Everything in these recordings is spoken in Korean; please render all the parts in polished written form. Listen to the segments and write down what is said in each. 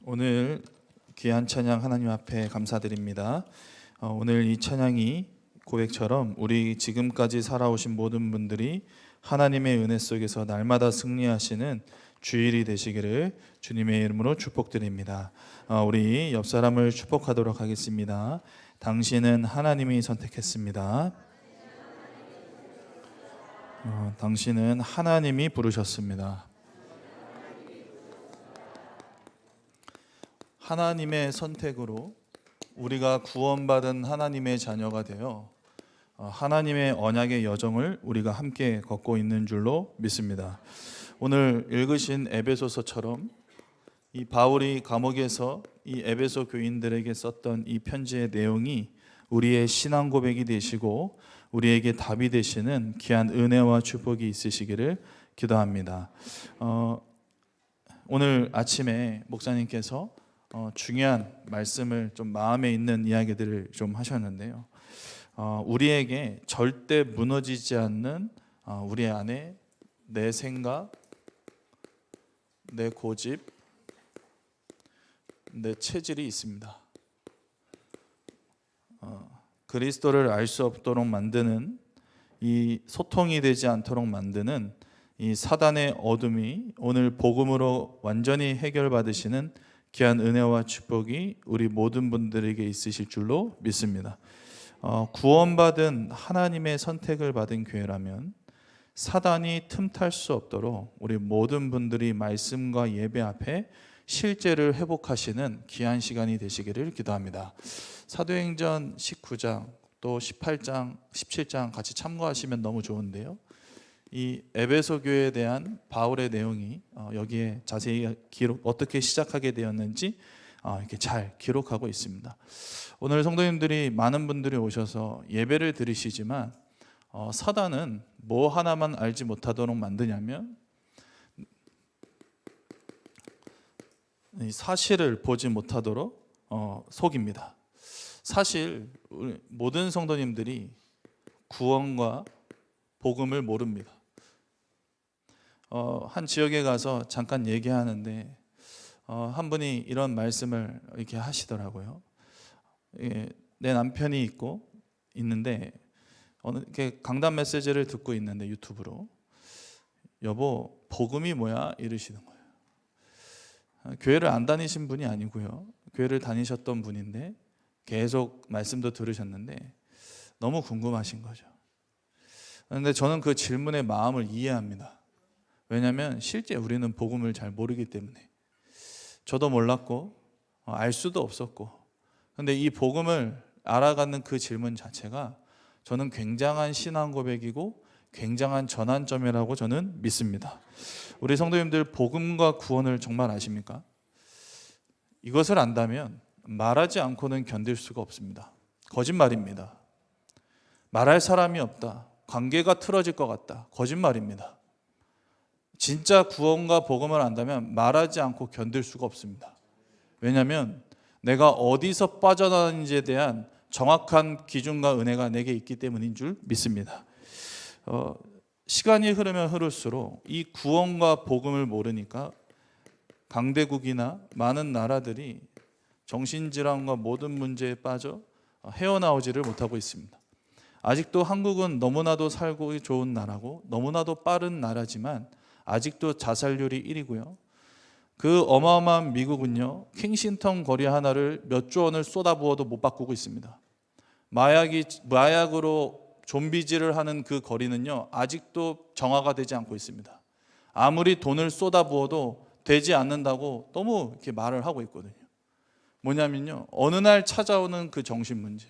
오늘 귀한 찬양 하나님 앞에 감사드립니다. 오늘 이 찬양이 고백처럼 우리 지금까지 살아오신 모든 분들이 하나님의 은혜 속에서 날마다 승리하시는 주일이 되시기를 주님의 이름으로 축복드립니다. 우리 옆 사람을 축복하도록 하겠습니다. 당신은 하나님이 선택했습니다. 당신은 하나님이 부르셨습니다. 하나님의 선택으로 우리가 구원받은 하나님의 자녀가 되어 하나님의 언약의 여정을 우리가 함께 걷고 있는 줄로 믿습니다. 오늘 읽으신 에베소서처럼 이 바울이 감옥에서 이 에베소 교인들에게 썼던 이 편지의 내용이 우리의 신앙 고백이 되시고 우리에게 답이 되시는 귀한 은혜와 축복이 있으시기를 기도합니다. 오늘 아침에 목사님께서 중요한 말씀을 좀 마음에 있는 이야기들을 좀 하셨는데요. 우리에게 절대 무너지지 않는 우리 안에 내 생각, 내 고집, 내 체질이 있습니다. 그리스도를 알 수 없도록 만드는 이 소통이 되지 않도록 만드는 이 사단의 어둠이 오늘 복음으로 완전히 해결받으시는 귀한 은혜와 축복이 우리 모든 분들에게 있으실 줄로 믿습니다. 구원받은 하나님의 선택을 받은 교회라면 사단이 틈탈 수 없도록 우리 모든 분들이 말씀과 예배 앞에 실제를 회복하시는 귀한 시간이 되시기를 기도합니다. 사도행전 19장 또 18장, 17장 같이 참고하시면 너무 좋은데요. 이 에베소 교회에 대한 바울의 내용이 여기에 자세히 어떻게 시작하게 되었는지 이렇게 잘 기록하고 있습니다. 오늘 성도님들이 많은 분들이 오셔서 예배를 드리시지만 사단은 뭐 하나만 알지 못하도록 만드냐면 사실을 보지 못하도록 속입니다. 사실 우리 모든 성도님들이 구원과 복음을 모릅니다. 한 지역에 가서 잠깐 얘기하는데 한 분이 이런 말씀을 이렇게 하시더라고요. 내 남편이 있는데 이렇게 강단 메시지를 듣고 있는데 유튜브로 여보 복음이 뭐야 이러시는 거예요. 교회를 안 다니신 분이 아니고요. 교회를 다니셨던 분인데 계속 말씀도 들으셨는데 너무 궁금하신 거죠. 그런데 저는 그 질문의 마음을 이해합니다. 왜냐하면 실제 우리는 복음을 잘 모르기 때문에 저도 몰랐고 알 수도 없었고 그런데 이 복음을 알아가는 그 질문 자체가 저는 굉장한 신앙 고백이고 굉장한 전환점이라고 저는 믿습니다. 우리 성도님들 복음과 구원을 정말 아십니까? 이것을 안다면 말하지 않고는 견딜 수가 없습니다. 거짓말입니다. 말할 사람이 없다. 관계가 틀어질 것 같다. 거짓말입니다. 진짜 구원과 복음을 안다면 말하지 않고 견딜 수가 없습니다. 왜냐하면 내가 어디서 빠져나가는지에 대한 정확한 기준과 은혜가 내게 있기 때문인 줄 믿습니다. 시간이 흐르면 흐를수록 이 구원과 복음을 모르니까 강대국이나 많은 나라들이 정신질환과 모든 문제에 빠져 헤어나오지를 못하고 있습니다. 아직도 한국은 너무나도 살고 좋은 나라고 너무나도 빠른 나라지만 아직도 자살률이 1위고요. 그 어마어마한 미국은요, 킹싱턴 거리 하나를 몇 조 원을 쏟아부어도 못 바꾸고 있습니다. 마약으로 좀비질을 하는 그 거리는요, 아직도 정화가 되지 않고 있습니다. 아무리 돈을 쏟아부어도 되지 않는다고 너무 이렇게 말을 하고 있거든요. 뭐냐면요, 어느 날 찾아오는 그 정신 문제,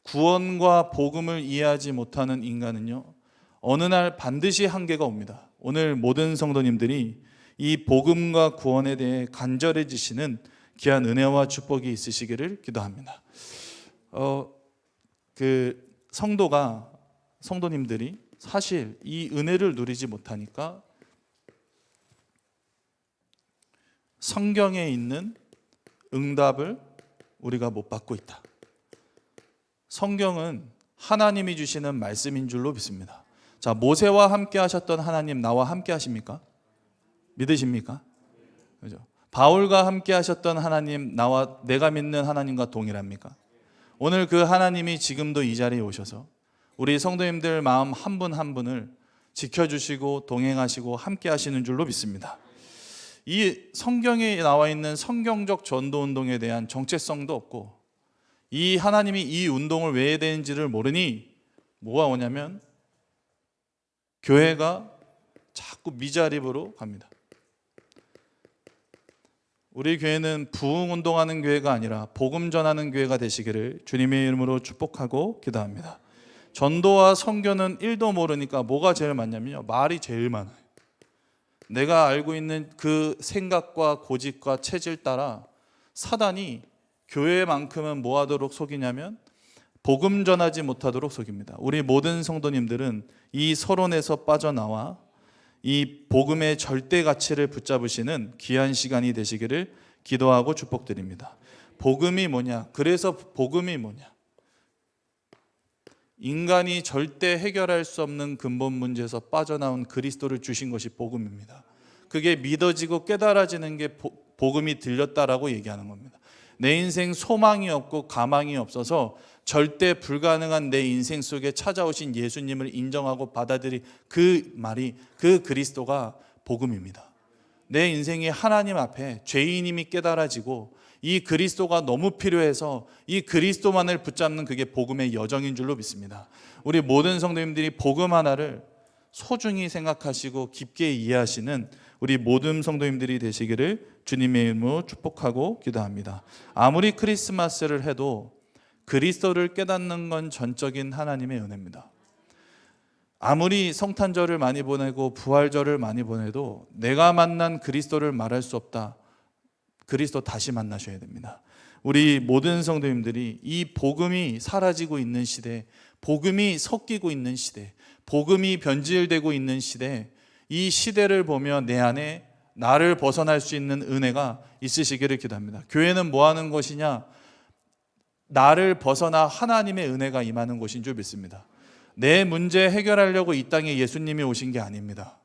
구원과 복음을 이해하지 못하는 인간은요, 어느 날 반드시 한계가 옵니다. 오늘 모든 성도님들이 이 복음과 구원에 대해 간절해지시는 귀한 은혜와 축복이 있으시기를 기도합니다. 성도님들이 사실 이 은혜를 누리지 못하니까 성경에 있는 응답을 우리가 못 받고 있다. 성경은 하나님이 주시는 말씀인 줄로 믿습니다. 자, 모세와 함께 하셨던 하나님 나와 함께 하십니까? 믿으십니까? 그죠? 바울과 함께 하셨던 하나님, 내가 믿는 하나님과 동일합니까? 오늘 그 하나님이 지금도 이 자리에 오셔서 우리 성도님들 마음 한 분 한 분을 지켜주시고 동행하시고 함께 하시는 줄로 믿습니다. 이 성경에 나와 있는 성경적 전도 운동에 대한 정체성도 없고, 이 하나님이 이 운동을 왜 해야 되는지를 모르니 뭐가 오냐면 교회가 자꾸 미자립으로 갑니다. 우리 교회는 부흥운동하는 교회가 아니라 복음 전하는 교회가 되시기를 주님의 이름으로 축복하고 기도합니다. 전도와 선교는 1도 모르니까 뭐가 제일 많냐면요, 말이 제일 많아요. 내가 알고 있는 그 생각과 고집과 체질 따라 사단이 교회만큼은 뭐 하도록 속이냐면 복음 전하지 못하도록 속입니다. 우리 모든 성도님들은 이 서론에서 빠져나와 이 복음의 절대 가치를 붙잡으시는 귀한 시간이 되시기를 기도하고 축복드립니다. 복음이 뭐냐? 그래서 복음이 뭐냐? 인간이 절대 해결할 수 없는 근본 문제에서 빠져나온 그리스도를 주신 것이 복음입니다. 그게 믿어지고 깨달아지는 게 복음이 들렸다라고 얘기하는 겁니다. 내 인생 소망이 없고 가망이 없어서 절대 불가능한 내 인생 속에 찾아오신 예수님을 인정하고 받아들인 그 말이, 그 그리스도가 복음입니다. 내 인생이 하나님 앞에 죄인임이 깨달아지고 이 그리스도가 너무 필요해서 이 그리스도만을 붙잡는 그게 복음의 여정인 줄로 믿습니다. 우리 모든 성도님들이 복음 하나를 소중히 생각하시고 깊게 이해하시는 우리 모든 성도님들이 되시기를 주님의 이름으로 축복하고 기도합니다. 아무리 크리스마스를 해도 그리스도를 깨닫는 건 전적인 하나님의 은혜입니다. 아무리 성탄절을 많이 보내고 부활절을 많이 보내도 내가 만난 그리스도를 말할 수 없다. 그리스도 다시 만나셔야 됩니다. 우리 모든 성도님들이 이 복음이 사라지고 있는 시대, 복음이 섞이고 있는 시대, 복음이 변질되고 있는 시대, 이 시대를 보며 내 안에 나를 벗어날 수 있는 은혜가 있으시기를 기도합니다. 교회는 뭐 하는 것이냐? 나를 벗어나 하나님의 은혜가 임하는 곳인 줄 믿습니다. 내 문제 해결하려고 이 땅에 예수님이 오신 게 아닙니다.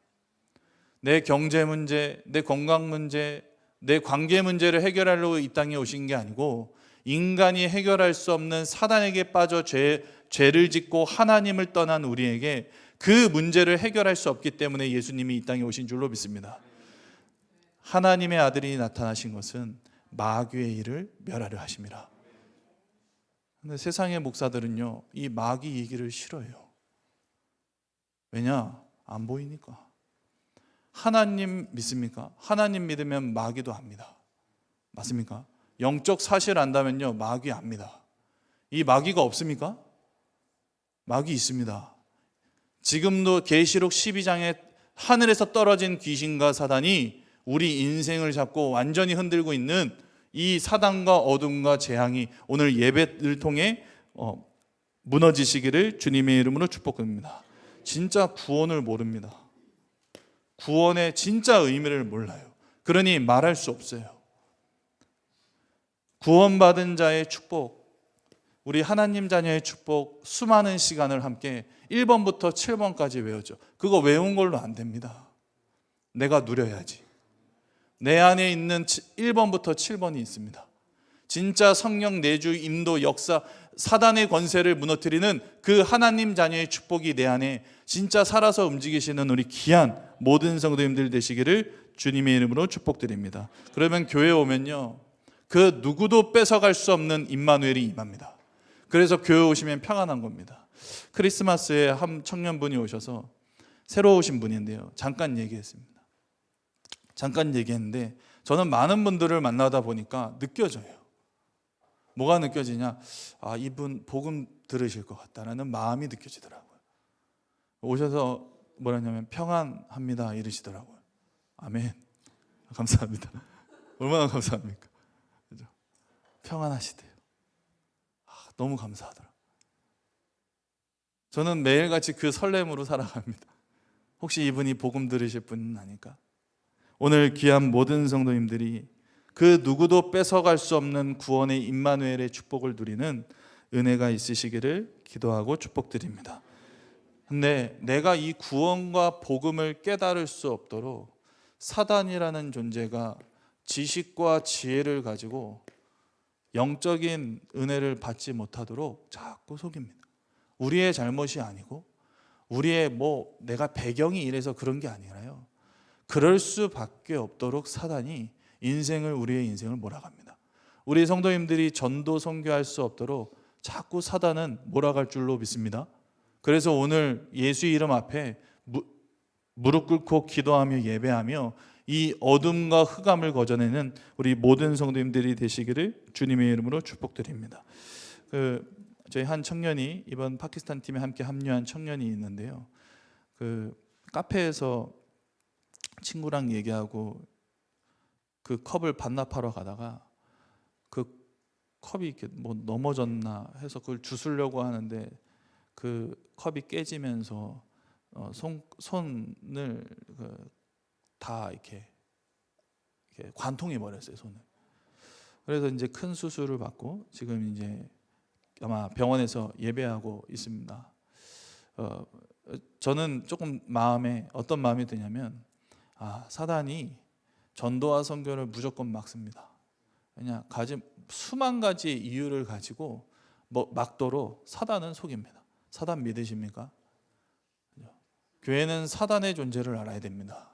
내 경제 문제, 내 건강 문제, 내 관계 문제를 해결하려고 이 땅에 오신 게 아니고 인간이 해결할 수 없는 사단에게 빠져 죄를 짓고 하나님을 떠난 우리에게 그 문제를 해결할 수 없기 때문에 예수님이 이 땅에 오신 줄로 믿습니다. 하나님의 아들이 나타나신 것은 마귀의 일을 멸하려 하심이라. 근데 세상의 목사들은요, 이 마귀 얘기를 싫어해요. 왜냐? 안 보이니까. 하나님 믿습니까? 하나님 믿으면 마귀도 압니다. 맞습니까? 영적 사실 안다면요, 마귀 압니다. 이 마귀가 없습니까? 마귀 있습니다. 지금도 계시록 12장에 하늘에서 떨어진 귀신과 사단이 우리 인생을 잡고 완전히 흔들고 있는 이 사단과 어둠과 재앙이 오늘 예배를 통해 무너지시기를 주님의 이름으로 축복합니다. 진짜 구원을 모릅니다. 구원의 진짜 의미를 몰라요. 그러니 말할 수 없어요. 구원받은 자의 축복, 우리 하나님 자녀의 축복, 수많은 시간을 함께 1번부터 7번까지 외우죠. 그거 외운 걸로 안 됩니다. 내가 누려야지. 내 안에 있는 1번부터 7번이 있습니다. 진짜 성령 내주 임도 역사, 사단의 권세를 무너뜨리는 그 하나님 자녀의 축복이 내 안에 진짜 살아서 움직이시는 우리 귀한 모든 성도님들 되시기를 주님의 이름으로 축복드립니다. 그러면 교회에 오면요, 그 누구도 뺏어갈 수 없는 임마누엘이 임합니다. 그래서 교회 오시면 평안한 겁니다. 크리스마스에 한 청년분이 오셔서 새로 오신 분인데요, 잠깐 얘기했는데 저는 많은 분들을 만나다 보니까 느껴져요. 뭐가 느껴지냐? 아, 이분 복음 들으실 것 같다라는 마음이 느껴지더라고요. 오셔서 뭐라냐면 평안합니다 이러시더라고요. 아멘. 감사합니다. 얼마나 감사합니까? 그죠? 평안하시대요. 너무 감사하더라고요. 저는 매일같이 그 설렘으로 살아갑니다. 혹시 이분이 복음 들으실 분은 아닐까? 오늘 귀한 모든 성도님들이 그 누구도 뺏어갈 수 없는 구원의 임마누엘의 축복을 누리는 은혜가 있으시기를 기도하고 축복드립니다. 근데 내가 이 구원과 복음을 깨달을 수 없도록 사단이라는 존재가 지식과 지혜를 가지고 영적인 은혜를 받지 못하도록 자꾸 속입니다. 우리의 잘못이 아니고 우리의 내가 배경이 이래서 그런 게 아니라요. 그럴 수밖에 없도록 사단이 우리의 인생을 몰아갑니다. 우리 성도님들이 전도 선교할 수 없도록 자꾸 사단은 몰아갈 줄로 믿습니다. 그래서 오늘 예수 이름 앞에 무릎 꿇고 기도하며 예배하며 이 어둠과 흑암을 거저내는 우리 모든 성도님들이 되시기를 주님의 이름으로 축복드립니다. 저희 한 청년이 이번 파키스탄 팀에 함께 합류한 청년이 있는데요. 카페에서 친구랑 얘기하고 그 컵을 반납하러 가다가 그 컵이 이렇게 넘어졌나 해서 그걸 주스려고 하는데 그 컵이 깨지면서 손을 다 이렇게 관통해 버렸어요, 손을. 그래서 이제 큰 수술을 받고 지금 이제 아마 병원에서 예배하고 있습니다. 저는 조금 어떤 마음이 드냐면 사단이 전도와 선교를 무조건 막습니다. 그냥 수만 가지 이유를 가지고 막도록 사단은 속입니다. 사단 믿으십니까? 교회는 사단의 존재를 알아야 됩니다.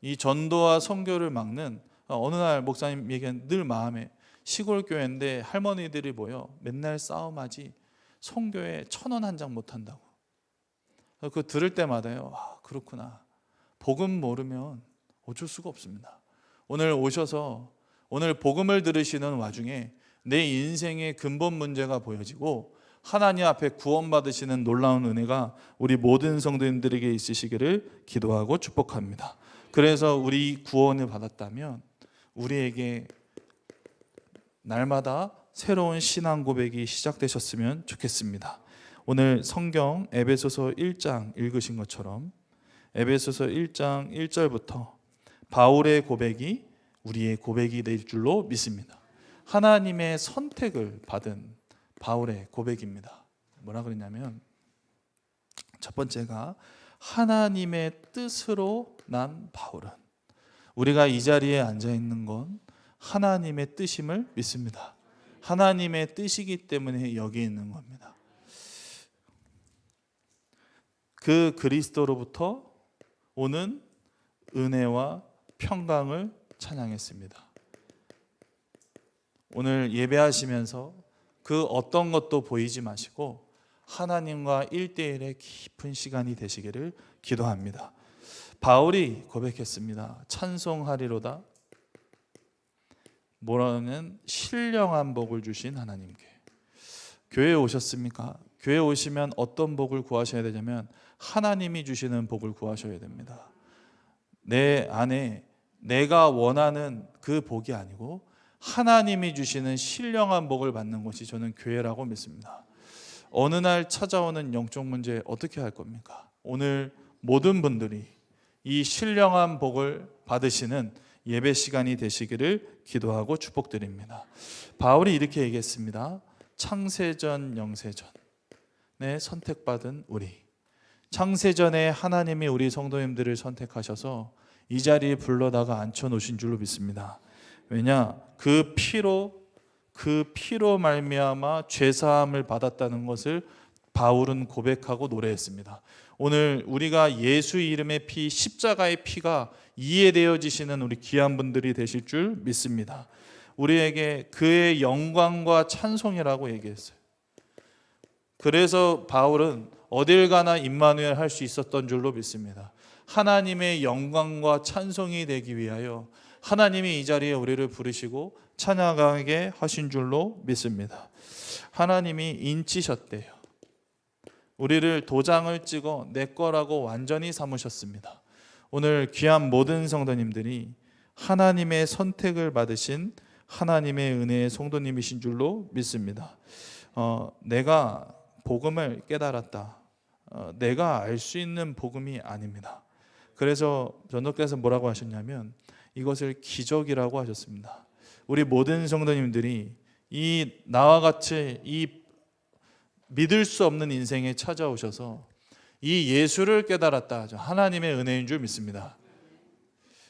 이 전도와 선교를 막는 어느 날 목사님 얘기한 늘 마음에 시골 교회인데 할머니들이 모여 맨날 싸움하지 선교에 1,000원 한 장 못 한다고. 그거 들을 때마다요. 그렇구나. 복음 모르면 어쩔 수가 없습니다. 오늘 오셔서 오늘 복음을 들으시는 와중에 내 인생의 근본 문제가 보여지고 하나님 앞에 구원받으시는 놀라운 은혜가 우리 모든 성도님들에게 있으시기를 기도하고 축복합니다. 그래서 우리 구원을 받았다면 우리에게 날마다 새로운 신앙 고백이 시작되셨으면 좋겠습니다. 오늘 성경 에베소서 1장 읽으신 것처럼 에베소서 1장 1절부터 바울의 고백이 우리의 고백이 될 줄로 믿습니다. 하나님의 선택을 받은 바울의 고백입니다. 뭐라 그랬냐면 첫 번째가 하나님의 뜻으로 난 바울은, 우리가 이 자리에 앉아 있는 건 하나님의 뜻임을 믿습니다. 하나님의 뜻이기 때문에 여기 있는 겁니다. 그 그리스도로부터 오는 은혜와 평강을 찬양했습니다. 오늘 예배하시면서 그 어떤 것도 보이지 마시고 하나님과 1대1의 깊은 시간이 되시기를 기도합니다. 바울이 고백했습니다. 찬송하리로다. 뭐라는 신령한 복을 주신 하나님께. 교회에 오셨습니까? 교회에 오시면 어떤 복을 구하셔야 되냐면 하나님이 주시는 복을 구하셔야 됩니다. 내 안에 내가 원하는 그 복이 아니고 하나님이 주시는 신령한 복을 받는 것이 저는 교회라고 믿습니다. 어느 날 찾아오는 영적 문제 어떻게 할 겁니까? 오늘 모든 분들이 이 신령한 복을 받으시는 예배 시간이 되시기를 기도하고 축복드립니다. 바울이 이렇게 얘기했습니다. 창세전 영세전에 선택받은 우리, 창세전에 하나님이 우리 성도님들을 선택하셔서 이 자리에 불러다가 앉혀놓으신 줄로 믿습니다. 왜냐? 그 피로 말미암아 죄사함을 받았다는 것을 바울은 고백하고 노래했습니다. 오늘 우리가 예수 이름의 피, 십자가의 피가 이해되어지시는 우리 귀한 분들이 되실 줄 믿습니다. 우리에게 그의 영광과 찬송이라고 얘기했어요. 그래서 바울은 어딜 가나 임마누엘 할 수 있었던 줄로 믿습니다. 하나님의 영광과 찬송이 되기 위하여 하나님이 이 자리에 우리를 부르시고 찬양하게 하신 줄로 믿습니다. 하나님이 인치셨대요. 우리를 도장을 찍어 내 거라고 완전히 삼으셨습니다. 오늘 귀한 모든 성도님들이 하나님의 선택을 받으신 하나님의 은혜의 성도님이신 줄로 믿습니다. 내가 복음을 깨달았다. 내가 알 수 있는 복음이 아닙니다. 그래서 전도께서 뭐라고 하셨냐면 이것을 기적이라고 하셨습니다. 우리 모든 성도님들이 이 나와 같이 이 믿을 수 없는 인생에 찾아오셔서 이 예수를 깨달았다. 하나님의 은혜인 줄 믿습니다.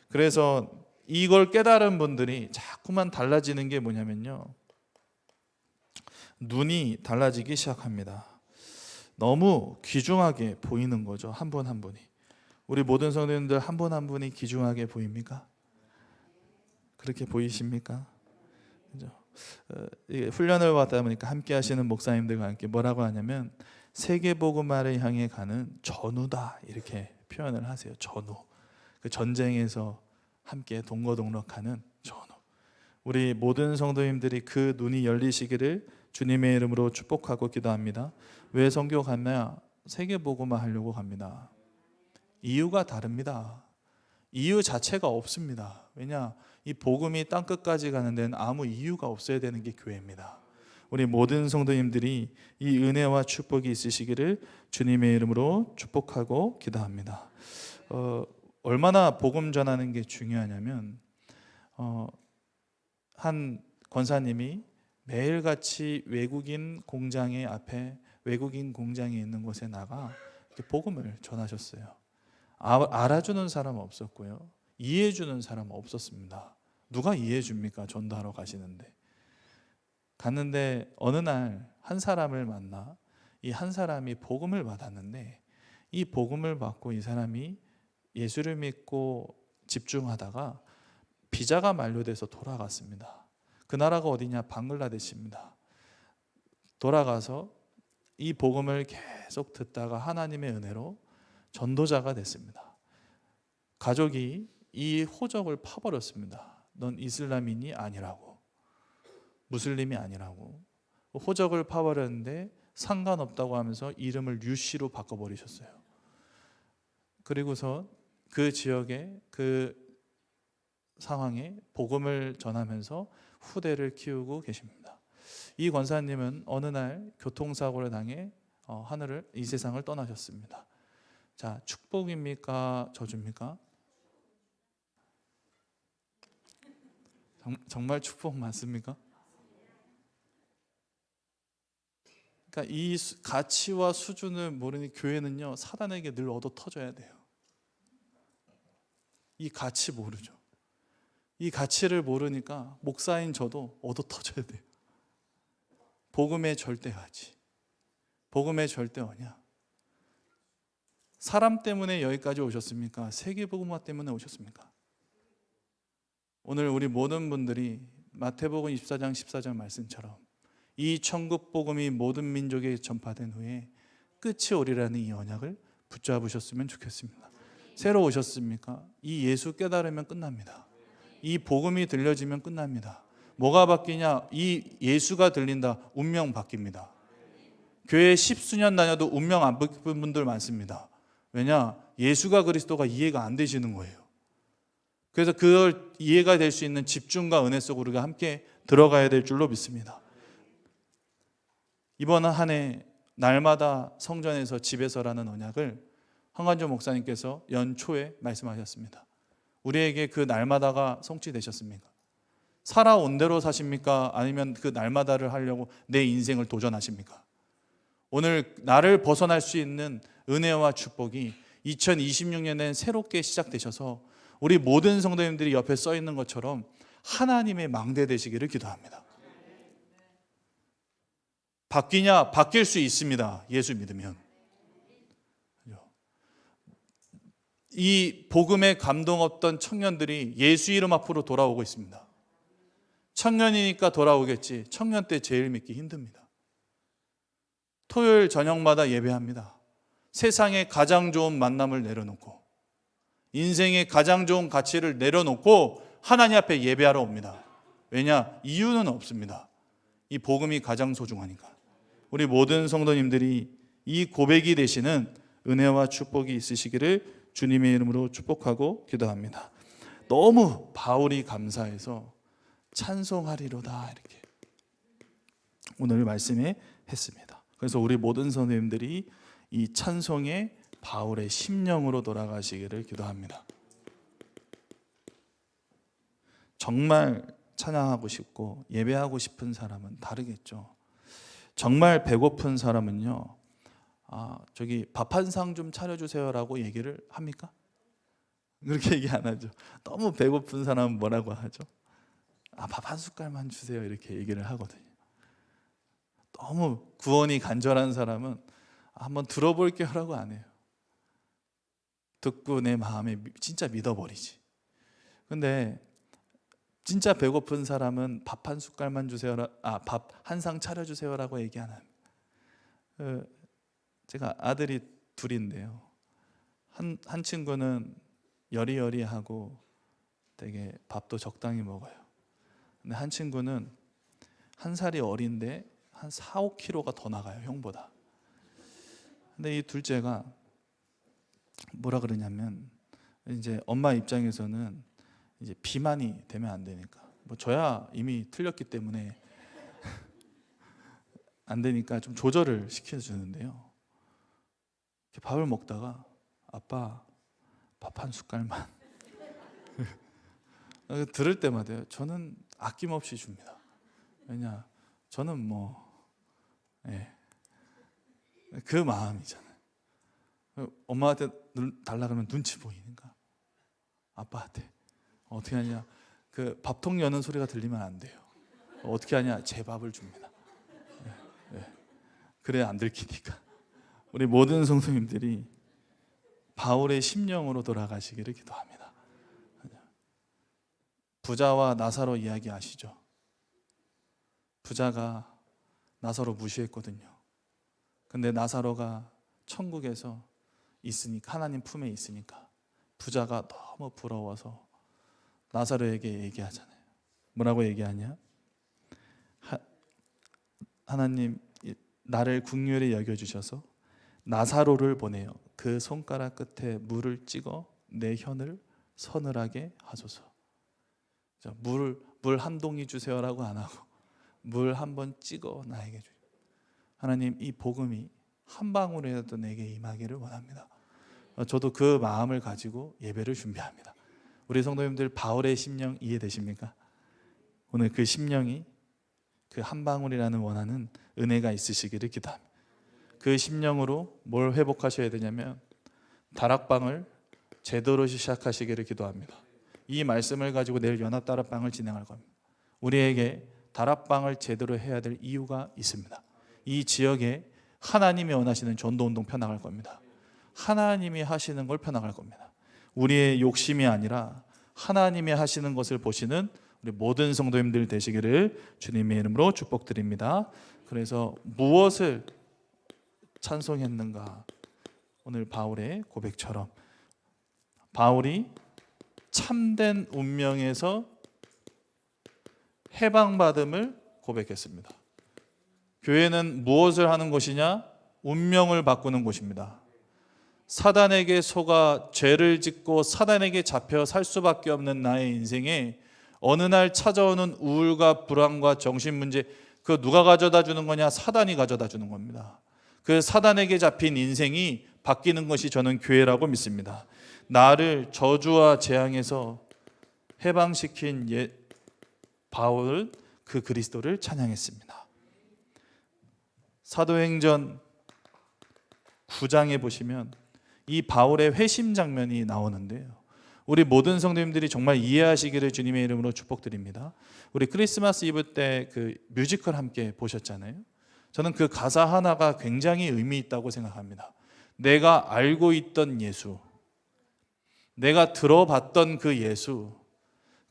그래서 이걸 깨달은 분들이 자꾸만 달라지는 게 뭐냐면요, 눈이 달라지기 시작합니다. 너무 귀중하게 보이는 거죠. 한 분 한 분이. 우리 모든 성도님들 한 분 한 분이 귀중하게 보입니까? 그렇게 보이십니까? 그죠? 훈련을 받다 보니까 함께 하시는 목사님들과 함께 뭐라고 하냐면 세계복음화를 향해 가는 전우다, 이렇게 표현을 하세요. 전우. 그 전쟁에서 함께 동거동락하는 전우. 우리 모든 성도님들이 그 눈이 열리시기를 주님의 이름으로 축복하고 기도합니다. 왜 선교 갔나요? 세계복음화 하려고 갑니다. 이유가 다릅니다. 이유 자체가 없습니다. 왜냐? 이 복음이 땅끝까지 가는 데는 아무 이유가 없어야 되는 게 교회입니다. 우리 모든 성도님들이 이 은혜와 축복이 있으시기를 주님의 이름으로 축복하고 기도합니다. 얼마나 복음 전하는 게 중요하냐면 한 권사님이 매일같이 외국인 공장에 있는 곳에 나가 복음을 전하셨어요. 알아주는 사람은 없었고요, 이해해주는 사람은 없었습니다. 누가 이해해줍니까? 전도하러 가시는데. 갔는데 어느 날 한 사람을 만나 이 한 사람이 복음을 받았는데, 이 복음을 받고 이 사람이 예수를 믿고 집중하다가 비자가 만료돼서 돌아갔습니다. 그 나라가 어디냐? 방글라데시입니다. 돌아가서 이 복음을 계속 듣다가 하나님의 은혜로 전도자가 됐습니다. 가족이 이 호적을 파버렸습니다. 넌 이슬람인이 아니라고, 무슬림이 아니라고. 호적을 파버렸는데 상관없다고 하면서 이름을 류씨로 바꿔버리셨어요. 그리고서 그 지역에 그 상황에 복음을 전하면서 후대를 키우고 계십니다. 이 권사님은 어느 날 교통사고를 당해 이 세상을 떠나셨습니다. 자, 축복입니까? 저주입니까? 정말 축복 맞습니까? 그러니까 이 가치와 수준을 모르니 교회는요, 사단에게 늘 얻어 터져야 돼요. 이 가치 모르죠. 이 가치를 모르니까 목사인 저도 얻어 터져야 돼요. 복음의 절대 가치, 복음의 절대 언약. 사람 때문에 여기까지 오셨습니까? 세계복음화 때문에 오셨습니까? 오늘 우리 모든 분들이 마태복음 24장 14절 말씀처럼 이 천국 복음이 모든 민족에 전파된 후에 끝이 오리라는 이 언약을 붙잡으셨으면 좋겠습니다. 새로 오셨습니까? 이 예수 깨달으면 끝납니다. 이 복음이 들려지면 끝납니다. 뭐가 바뀌냐? 이 예수가 들린다, 운명 바뀝니다. 교회 10수년 다녀도 운명 안 바뀐 분들 많습니다. 왜냐? 예수가 그리스도가 이해가 안 되시는 거예요. 그래서 그걸 이해가 될 수 있는 집중과 은혜 속으로 우리가 함께 들어가야 될 줄로 믿습니다. 이번 한 해 날마다 성전에서 집에서라는 언약을 황관조 목사님께서 연초에 말씀하셨습니다. 우리에게 그 날마다가 성취되셨습니까? 살아온 대로 사십니까? 아니면 그 날마다를 하려고 내 인생을 도전하십니까? 오늘 나를 벗어날 수 있는 은혜와 축복이 2026년엔 새롭게 시작되셔서 우리 모든 성도님들이 옆에 써 있는 것처럼 하나님의 망대 되시기를 기도합니다. 바뀌냐? 바뀔 수 있습니다. 예수 믿으면. 이 복음에 감동 없던 청년들이 예수 이름 앞으로 돌아오고 있습니다. 청년이니까 돌아오겠지. 청년 때 제일 믿기 힘듭니다. 토요일 저녁마다 예배합니다. 세상의 가장 좋은 만남을 내려놓고, 인생의 가장 좋은 가치를 내려놓고 하나님 앞에 예배하러 옵니다. 왜냐? 이유는 없습니다. 이 복음이 가장 소중하니까. 우리 모든 성도님들이 이 고백이 되시는 은혜와 축복이 있으시기를 주님의 이름으로 축복하고 기도합니다. 너무 바울이 감사해서 찬송하리로다, 이렇게 오늘 말씀에 했습니다. 그래서 우리 모든 성도님들이 이 찬송의 바울의 심령으로 돌아가시기를 기도합니다. 정말 찬양하고 싶고 예배하고 싶은 사람은 다르겠죠. 정말 배고픈 사람은요, 저기 밥 한 상 좀 차려주세요라고 얘기를 합니까? 그렇게 얘기 안 하죠. 너무 배고픈 사람은 뭐라고 하죠? 밥 한 숟갈만 주세요, 이렇게 얘기를 하거든요. 너무 구원이 간절한 사람은 한번 들어볼게요라고 안 해요. 듣고 내 마음에 진짜 믿어버리지. 근데 진짜 배고픈 사람은 밥 한 숟갈만 주세요, 밥 한 상 차려주세요라고 얘기 안 합니다. 제가 아들이 둘인데요. 한 친구는 여리여리하고 되게 밥도 적당히 먹어요. 근데 한 친구는 한 살이 어린데 한 4, 5kg가 더 나가요, 형보다. 근데 이 둘째가 뭐라 그러냐면, 이제 엄마 입장에서는 이제 비만이 되면 안 되니까, 뭐 저야 이미 틀렸기 때문에 안 되니까 좀 조절을 시켜주는데요. 밥을 먹다가 아빠 밥 한 숟갈만 들을 때마다 저는 아낌없이 줍니다. 왜냐, 저는 그 마음이잖아요. 엄마한테 달라 그러면 눈치 보이니까 아빠한테 어떻게 하냐, 그 밥통 여는 소리가 들리면 안 돼요. 어떻게 하냐, 제 밥을 줍니다. 그래 안 들키니까. 우리 모든 성도님들이 바울의 심령으로 돌아가시기를 기도합니다. 부자와 나사로 이야기 아시죠? 부자가 나사로 무시했거든요. 근데 나사로가 천국에서 있으니까, 하나님 품에 있으니까 부자가 너무 부러워서 나사로에게 얘기하잖아요. 뭐라고 얘기하냐? 하나님 나를 긍휼히 여겨주셔서 나사로를 보내요. 그 손가락 끝에 물을 찍어 내 혀를 서늘하게 하소서. 물 한 동이 주세요라고 안 하고 물 한 번 찍어 나에게 주세요. 하나님, 이 복음이 한 방울이라도 내게 임하기를 원합니다. 저도 그 마음을 가지고 예배를 준비합니다. 우리 성도님들, 바울의 심령 이해되십니까? 오늘 그 심령이 그 한 방울이라는 원하는 은혜가 있으시기를 기도합니다. 그 심령으로 뭘 회복하셔야 되냐면 다락방을 제대로 시작하시기를 기도합니다. 이 말씀을 가지고 내일 연합다락방을 진행할 겁니다. 우리에게 다락방을 제대로 해야 될 이유가 있습니다. 이 지역에 하나님이 원하시는 전도운동 펴나갈 겁니다. 하나님이 하시는 걸 펴나갈 겁니다. 우리의 욕심이 아니라 하나님이 하시는 것을 보시는 우리 모든 성도님들 되시기를 주님의 이름으로 축복드립니다. 그래서 무엇을 찬송했는가? 오늘 바울의 고백처럼 바울이 참된 운명에서 해방받음을 고백했습니다. 교회는 무엇을 하는 곳이냐? 운명을 바꾸는 곳입니다. 사단에게 속아 죄를 짓고 사단에게 잡혀 살 수밖에 없는 나의 인생에 어느 날 찾아오는 우울과 불안과 정신문제, 그거 누가 가져다 주는 거냐? 사단이 가져다 주는 겁니다. 그 사단에게 잡힌 인생이 바뀌는 것이 저는 교회라고 믿습니다. 나를 저주와 재앙에서 해방시킨 바울, 그 그리스도를 찬양했습니다. 사도행전 9장에 보시면 이 바울의 회심 장면이 나오는데요. 우리 모든 성도님들이 정말 이해하시기를 주님의 이름으로 축복드립니다. 우리 크리스마스 이브 때 그 뮤지컬 함께 보셨잖아요. 저는 그 가사 하나가 굉장히 의미 있다고 생각합니다. 내가 알고 있던 예수, 내가 들어봤던 그 예수,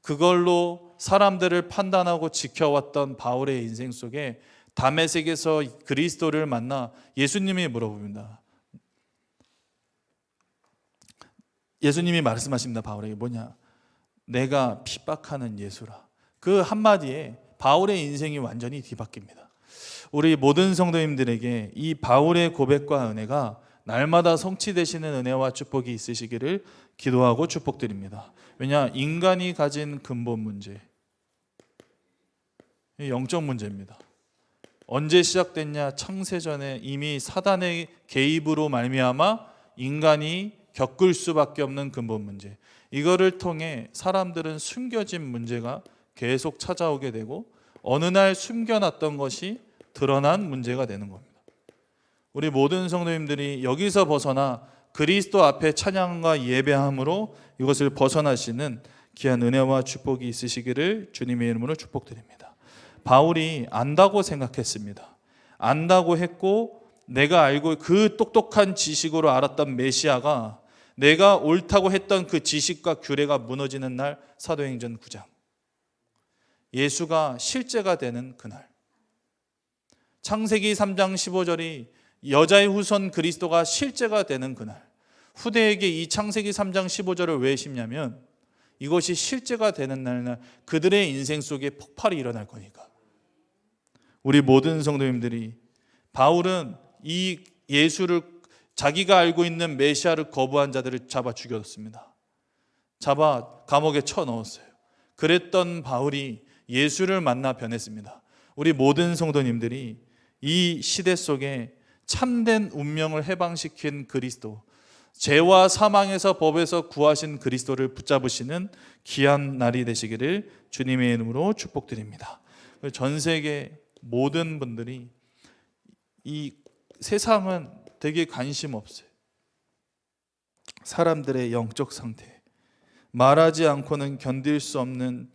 그걸로 사람들을 판단하고 지켜왔던 바울의 인생 속에 다메섹에서 그리스도를 만나 예수님이 물어봅니다. 예수님이 말씀하십니다. 바울에게 뭐냐? 내가 핍박하는 예수라. 그 한마디에 바울의 인생이 완전히 뒤바뀝니다. 우리 모든 성도님들에게 이 바울의 고백과 은혜가 날마다 성취되시는 은혜와 축복이 있으시기를 기도하고 축복드립니다. 왜냐? 인간이 가진 근본 문제, 영적 문제입니다. 언제 시작됐냐? 창세전에 이미 사단의 개입으로 말미암아 인간이 겪을 수밖에 없는 근본 문제, 이거를 통해 사람들은 숨겨진 문제가 계속 찾아오게 되고 어느 날 숨겨놨던 것이 드러난 문제가 되는 겁니다. 우리 모든 성도님들이 여기서 벗어나 그리스도 앞에 찬양과 예배함으로 이것을 벗어나시는 귀한 은혜와 축복이 있으시기를 주님의 이름으로 축복드립니다. 바울이 안다고 생각했습니다. 안다고 했고, 내가 알고 그 똑똑한 지식으로 알았던 메시아가 내가 옳다고 했던 그 지식과 규례가 무너지는 날, 사도행전 9장. 예수가 실제가 되는 그날. 창세기 3장 15절이 여자의 후손 그리스도가 실제가 되는 그날. 후대에게 이 창세기 3장 15절을 왜 심냐면 이것이 실제가 되는 날 그들의 인생 속에 폭발이 일어날 거니까. 우리 모든 성도님들이, 바울은 이 예수를, 자기가 알고 있는 메시아를 거부한 자들을 잡아 죽였습니다. 잡아 감옥에 쳐넣었어요. 그랬던 바울이 예수를 만나 변했습니다. 우리 모든 성도님들이 이 시대 속에 참된 운명을 해방시킨 그리스도, 죄와 사망에서 법에서 구하신 그리스도를 붙잡으시는 귀한 날이 되시기를 주님의 이름으로 축복드립니다. 전 세계 모든 분들이 이 세상은 되게 관심 없어요. 사람들의 영적 상태, 말하지 않고는 견딜 수 없는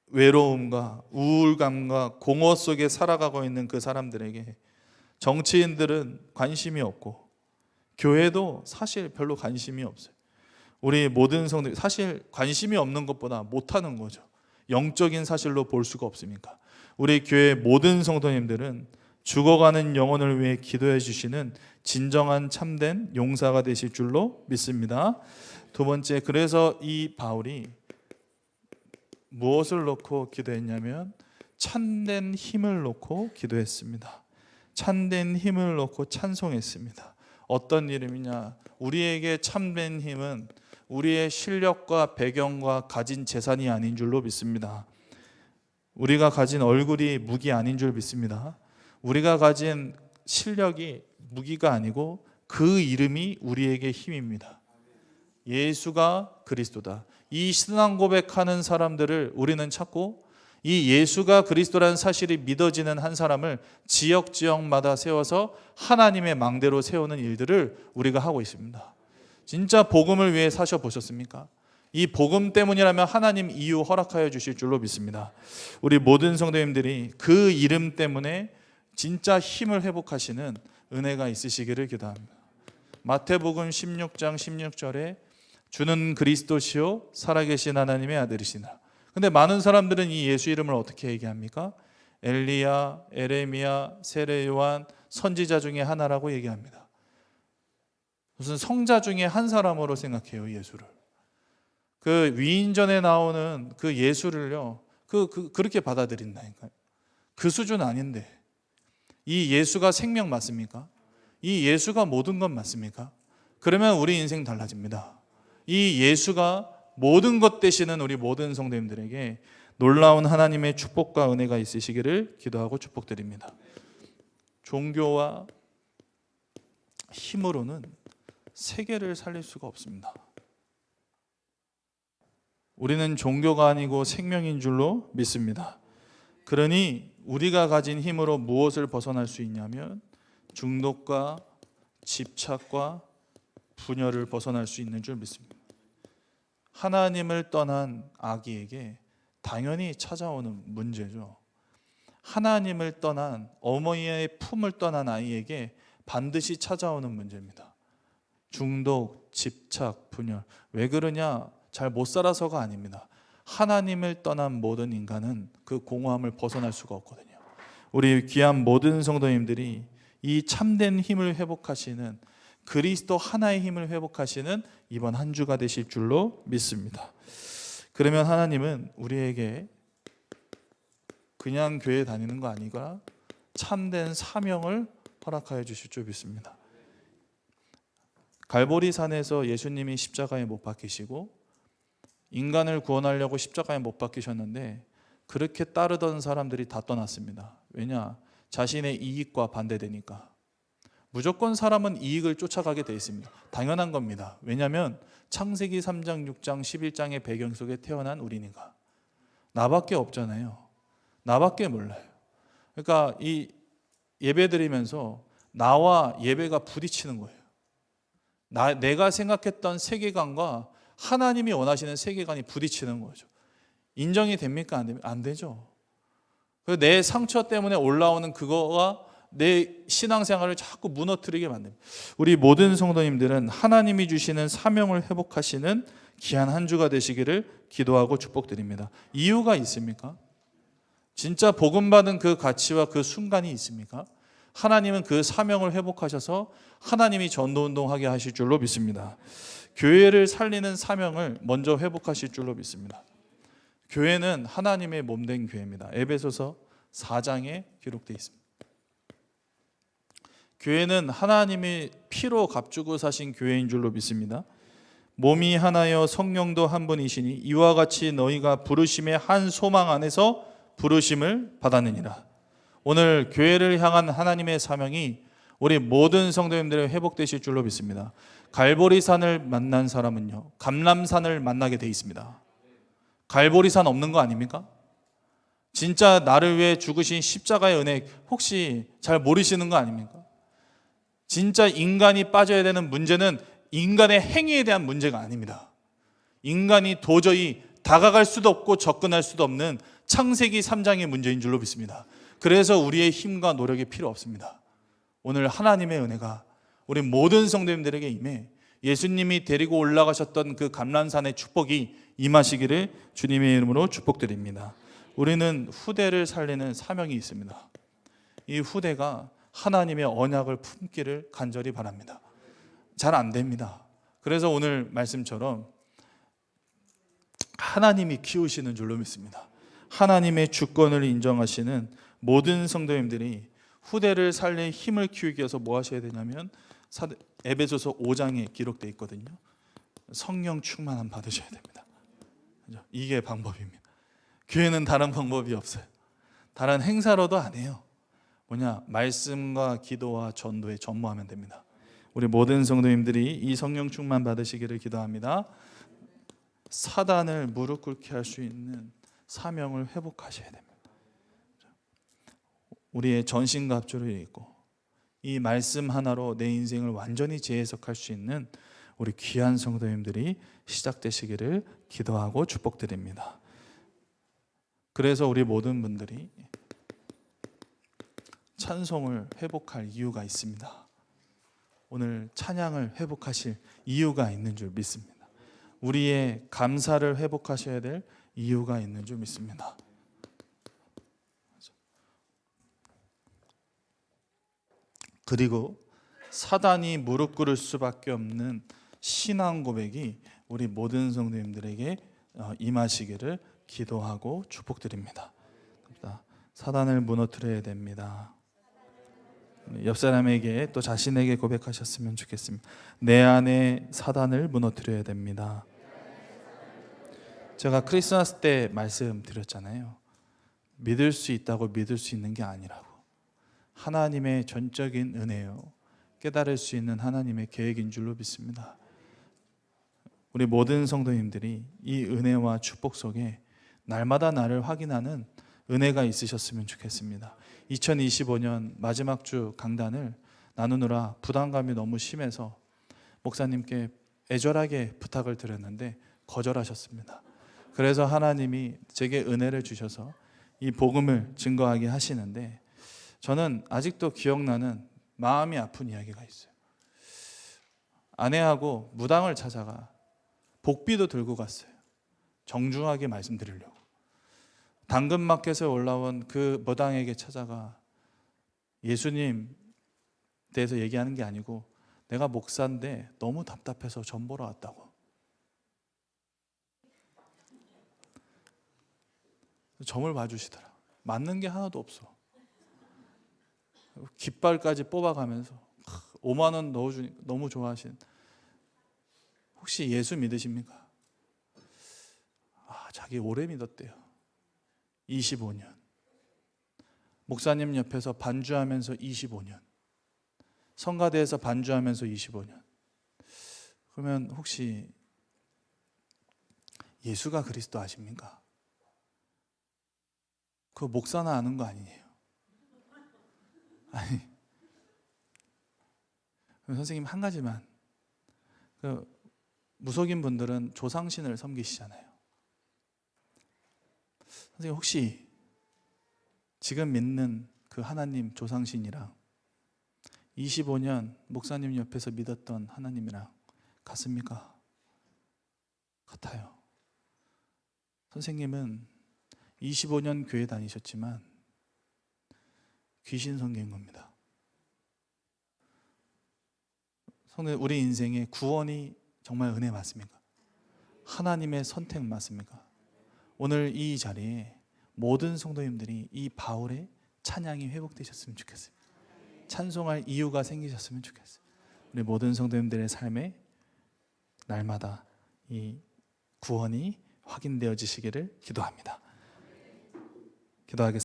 외로움과 우울감과 공허 속에 살아가고 있는 그 사람들에게 정치인들은 관심이 없고 교회도 사실 별로 관심이 없어요. 우리 모든 성도들, 사실 관심이 없는 것보다 못하는 거죠. 영적인 사실로 볼 수가 없습니까? 우리 교회 모든 성도님들은 죽어가는 영혼을 위해 기도해 주시는 진정한 참된 용사가 되실 줄로 믿습니다. 두 번째, 그래서 이 바울이 무엇을 놓고 기도했냐면 참된 힘을 놓고 기도했습니다. 참된 힘을 놓고 찬송했습니다. 어떤 이름이냐? 우리에게 참된 힘은 우리의 실력과 배경과 가진 재산이 아닌 줄로 믿습니다. 우리가 가진 얼굴이 무기 아닌 줄 믿습니다. 우리가 가진 실력이 무기가 아니고 그 이름이 우리에게 힘입니다. 예수가 그리스도다. 이 신앙 고백하는 사람들을 우리는 찾고, 이 예수가 그리스도라는 사실이 믿어지는 한 사람을 지역마다 세워서 하나님의 망대로 세우는 일들을 우리가 하고 있습니다. 진짜 복음을 위해 사셔 보셨습니까? 이 복음 때문이라면 하나님 이유 허락하여 주실 줄로 믿습니다. 우리 모든 성도님들이 그 이름 때문에 진짜 힘을 회복하시는 은혜가 있으시기를 기도합니다. 마태복음 16장 16절에 주는 그리스도시요 살아계신 하나님의 아들이시나. 근데 많은 사람들은 이 예수 이름을 어떻게 얘기합니까? 엘리야, 에레미야, 세례 요한, 선지자 중에 하나라고 얘기합니다. 무슨 성자 중에 한 사람으로 생각해요, 예수를. 그 위인전에 나오는 그 예수를요, 그렇게 받아들인다니까요. 그 수준 아닌데. 이 예수가 생명 맞습니까? 이 예수가 모든 것 맞습니까? 그러면 우리 인생 달라집니다. 이 예수가 모든 것 되시는 우리 모든 성도님들에게 놀라운 하나님의 축복과 은혜가 있으시기를 기도하고 축복드립니다. 종교와 힘으로는 세계를 살릴 수가 없습니다. 우리는 종교가 아니고 생명인 줄로 믿습니다. 그러니 우리가 가진 힘으로 무엇을 벗어날 수 있냐면 중독과 집착과 분열을 벗어날 수 있는 줄 믿습니다. 하나님을 떠난 아기에게 당연히 찾아오는 문제죠. 하나님을 떠난, 어머니의 품을 떠난 아이에게 반드시 찾아오는 문제입니다. 중독, 집착, 분열. 왜 그러냐? 잘 못 살아서가 아닙니다. 하나님을 떠난 모든 인간은 그 공허함을 벗어날 수가 없거든요. 우리 귀한 모든 성도님들이 이 참된 힘을 회복하시는, 그리스도 하나의 힘을 회복하시는 이번 한 주가 되실 줄로 믿습니다. 그러면 하나님은 우리에게 그냥 교회 다니는 거 아니라 참된 사명을 허락하여 주실 줄 믿습니다. 갈보리 산에서 예수님이 십자가에 못 박히시고 인간을 구원하려고 십자가에 못 박히셨는데 그렇게 따르던 사람들이 다 떠났습니다. 왜냐? 자신의 이익과 반대되니까. 무조건 사람은 이익을 쫓아가게 돼 있습니다. 당연한 겁니다. 왜냐하면 창세기 3장, 6장, 11장의 배경 속에 태어난 우리니까. 나밖에 없잖아요. 나밖에 몰라요. 그러니까 이 예배 드리면서 나와 예배가 부딪히는 거예요. 내가 생각했던 세계관과 하나님이 원하시는 세계관이 부딪히는 거죠. 인정이 됩니까? 안 됩니까? 안 되죠. 내 상처 때문에 올라오는 그거가 내 신앙생활을 자꾸 무너뜨리게 만듭니다. 우리 모든 성도님들은 하나님이 주시는 사명을 회복하시는 귀한 한 주가 되시기를 기도하고 축복드립니다. 이유가 있습니까? 진짜 복음받은 그 가치와 그 순간이 있습니까? 하나님은 그 사명을 회복하셔서 하나님이 전도운동하게 하실 줄로 믿습니다. 교회를 살리는 사명을 먼저 회복하실 줄로 믿습니다. 교회는 하나님의 몸된 교회입니다. 에베소서 4장에 기록되어 있습니다. 교회는 하나님이 피로 값주고 사신 교회인 줄로 믿습니다. 몸이 하나여 성령도 한 분이시니 이와 같이 너희가 부르심의 한 소망 안에서 부르심을 받았느니라. 오늘 교회를 향한 하나님의 사명이 우리 모든 성도님들의 회복되실 줄로 믿습니다. 갈보리산을 만난 사람은요, 감람산을 만나게 돼 있습니다. 갈보리산 없는 거 아닙니까? 진짜 나를 위해 죽으신 십자가의 은혜 혹시 잘 모르시는 거 아닙니까? 진짜 인간이 빠져야 되는 문제는 인간의 행위에 대한 문제가 아닙니다. 인간이 도저히 다가갈 수도 없고 접근할 수도 없는 창세기 3장의 문제인 줄로 믿습니다. 그래서 우리의 힘과 노력이 필요 없습니다. 오늘 하나님의 은혜가 우리 모든 성도님들에게 임해 예수님이 데리고 올라가셨던 그 감람산의 축복이 임하시기를 주님의 이름으로 축복드립니다. 우리는 후대를 살리는 사명이 있습니다. 이 후대가 하나님의 언약을 품기를 간절히 바랍니다. 잘 안 됩니다. 그래서 오늘 말씀처럼 하나님이 키우시는 줄로 믿습니다. 하나님의 주권을 인정하시는 모든 성도님들이 후대를 살릴 힘을 키우기 위해서 뭐 하셔야 되냐면 에베소서 5장에 기록되어 있거든요. 성령 충만함 받으셔야 됩니다. 이게 방법입니다. 교회는 다른 방법이 없어요. 다른 행사로도 안 해요. 뭐냐? 말씀과 기도와 전도에 전무하면 됩니다. 우리 모든 성도님들이 이 성령 충만 받으시기를 기도합니다. 사단을 무릎 꿇게 할 수 있는 사명을 회복하셔야 됩니다. 우리의 전신갑주를 입고 이 말씀 하나로 내 인생을 완전히 재해석할 수 있는 우리 귀한 성도님들이 시작되시기를 기도하고 축복드립니다. 그래서 우리 모든 분들이 찬송을 회복할 이유가 있습니다. 오늘 찬양을 회복하실 이유가 있는 줄 믿습니다. 우리의 감사를 회복하셔야 될 이유가 있는 줄 믿습니다. 그리고 사단이 무릎 꿇을 수밖에 없는 신앙 고백이 우리 모든 성도님들에게 임하시기를 기도하고 축복드립니다. 사단을 무너뜨려야 됩니다. 옆 사람에게 또 자신에게 고백하셨으면 좋겠습니다. 내 안에 사단을 무너뜨려야 됩니다. 제가 크리스마스 때 말씀드렸잖아요. 믿을 수 있다고 믿을 수 있는 게 아니라고. 하나님의 전적인 은혜요, 깨달을 수 있는 하나님의 계획인 줄로 믿습니다. 우리 모든 성도님들이 이 은혜와 축복 속에 날마다 나를 확인하는 은혜가 있으셨으면 좋겠습니다. 2025년 마지막 주 강단을 나누느라 부담감이 너무 심해서 목사님께 애절하게 부탁을 드렸는데 거절하셨습니다. 그래서 하나님이 제게 은혜를 주셔서 이 복음을 증거하게 하시는데, 저는 아직도 기억나는 마음이 아픈 이야기가 있어요. 아내하고 무당을 찾아가 복비도 들고 갔어요. 정중하게 말씀드리려고. 당근마켓에 올라온 그 무당에게 찾아가 예수님 대해서 얘기하는 게 아니고 내가 목사인데 너무 답답해서 전 보러 왔다고. 점을 봐주시더라. 맞는 게 하나도 없어. 깃발까지 뽑아가면서 5만 원 넣어주니까 너무 좋아하신. 혹시 예수 믿으십니까? 자기 오래 믿었대요. 25년. 목사님 옆에서 반주하면서 25년. 성가대에서 반주하면서 25년. 그러면 혹시 예수가 그리스도 아십니까? 그 목사나 아는 거 아니에요. 아니, 선생님 한 가지만, 그 무속인 분들은 조상신을 섬기시잖아요. 선생님 혹시 지금 믿는 그 하나님 조상신이랑 25년 목사님 옆에서 믿었던 하나님이랑 같습니까? 같아요. 선생님은 25년 교회 다니셨지만 귀신 섬긴 겁니다. 성도님, 우리 인생의 구원이 정말 은혜 맞습니까? 하나님의 선택 맞습니까? 오늘 이 자리에 모든 성도님들이 이 바울의 찬양이 회복되셨으면 좋겠어요. 찬송할 이유가 생기셨으면 좋겠어요. 우리 모든 성도님들의 삶에 날마다 이 구원이 확인되어지시기를 기도합니다. 기도하겠습니다.